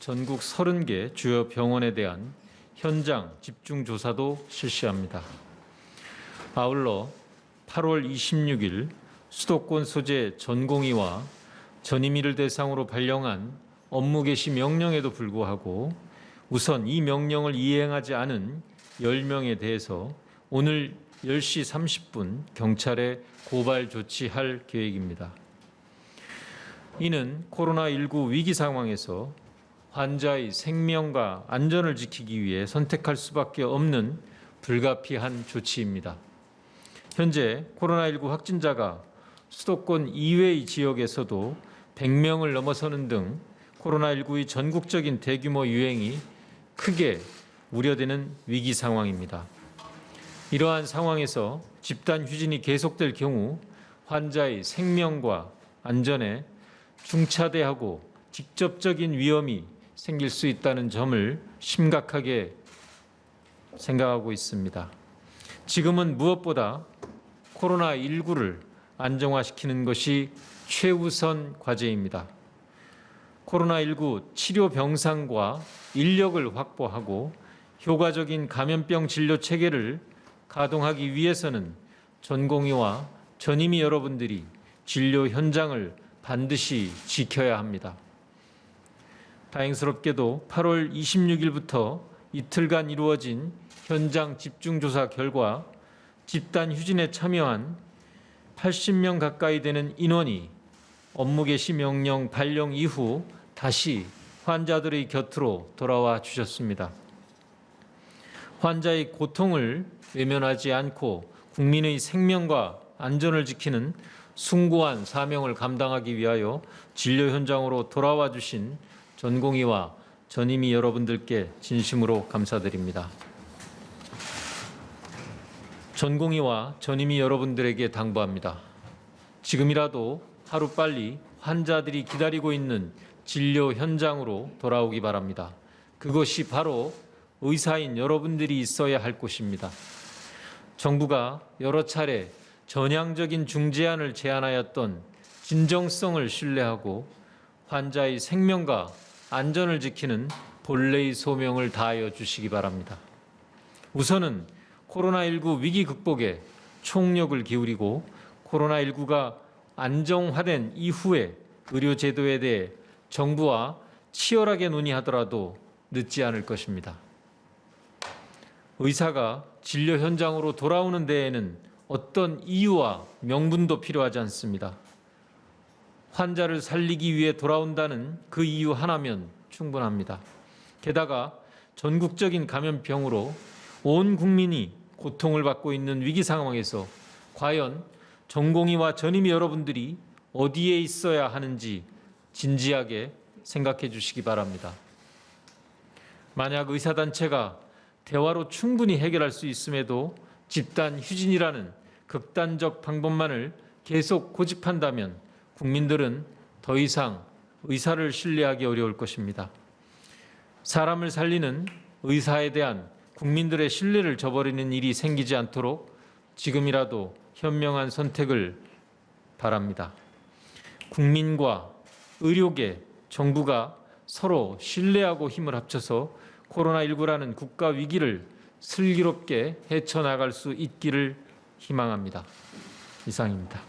전국 30개 주요 병원에 대한 현장 집중 조사도 실시합니다. 아울러 8월 26일 수도권 소재 전공의와 전임의를 대상으로 발령한 업무 개시 명령에도 불구하고 우선 이 명령을 이행하지 않은 10명에 대해서 오늘 10시 30분 경찰에 고발 조치할 계획입니다. 이는 코로나19 위기 상황에서 환자의 생명과 안전을 지키기 위해 선택할 수밖에 없는 불가피한 조치입니다. 현재 코로나19 확진자가 수도권 이외의 지역에서도 100명을 넘어서는 등 코로나19의 전국적인 대규모 유행이 크게 우려되는 위기 상황입니다. 이러한 상황에서 집단 휴진이 계속될 경우 환자의 생명과 안전에 중차대하고 직접적인 위험이 생길 수 있다는 점을 심각하게 생각하고 있습니다. 지금은 무엇보다 코로나19를 안정화시키는 것이 최우선 과제입니다. 코로나19 치료 병상과 인력을 확보하고 효과적인 감염병 진료 체계를 가동하기 위해서는 전공의와 전임의 여러분들이 진료 현장을 반드시 지켜야 합니다. 다행스럽게도 8월 26일부터 이틀간 이루어진 현장 집중조사 결과 집단 휴진에 참여한 80명 가까이 되는 인원이 업무 개시 명령 발령 이후 다시 환자들의 곁으로 돌아와 주셨습니다. 환자의 고통을 외면하지 않고 국민의 생명과 안전을 지키는 숭고한 사명을 감당하기 위하여 진료 현장으로 돌아와 주신 전공의와 전임의 여러분들께 진심으로 감사드립니다. 전공의와 전임의 여러분들에게 당부합니다. 지금이라도 하루빨리 환자들이 기다리고 있는 진료 현장으로 돌아오기 바랍니다. 그것이 바로 의사인 여러분들이 있어야 할 곳입니다. 정부가 여러 차례 전향적인 중재안을 제안하였던 진정성을 신뢰하고 환자의 생명과 안전을 지키는 본래의 소명을 다하여 주시기 바랍니다. 우선은 코로나19 위기 극복에 총력을 기울이고 코로나19가 안정화된 이후에 의료제도에 대해 정부와 치열하게 논의하더라도 늦지 않을 것입니다. 의사가 진료 현장으로 돌아오는 데에는 어떤 이유와 명분도 필요하지 않습니다. 환자를 살리기 위해 돌아온다는 그 이유 하나면 충분합니다. 게다가 전국적인 감염병으로 온 국민이 고통을 받고 있는 위기 상황에서 과연 전공의와 전임의 여러분들이 어디에 있어야 하는지 진지하게 생각해 주시기 바랍니다. 만약 의사단체가 대화로 충분히 해결할 수 있음에도 집단 휴진이라는 극단적 방법만을 계속 고집한다면 국민들은 더 이상 의사를 신뢰하기 어려울 것입니다. 사람을 살리는 의사에 대한 국민들의 신뢰를 저버리는 일이 생기지 않도록 지금이라도 현명한 선택을 바랍니다. 국민과 의료계, 정부가 서로 신뢰하고 힘을 합쳐서 코로나19라는 국가 위기를 슬기롭게 헤쳐나갈 수 있기를 희망합니다. 이상입니다.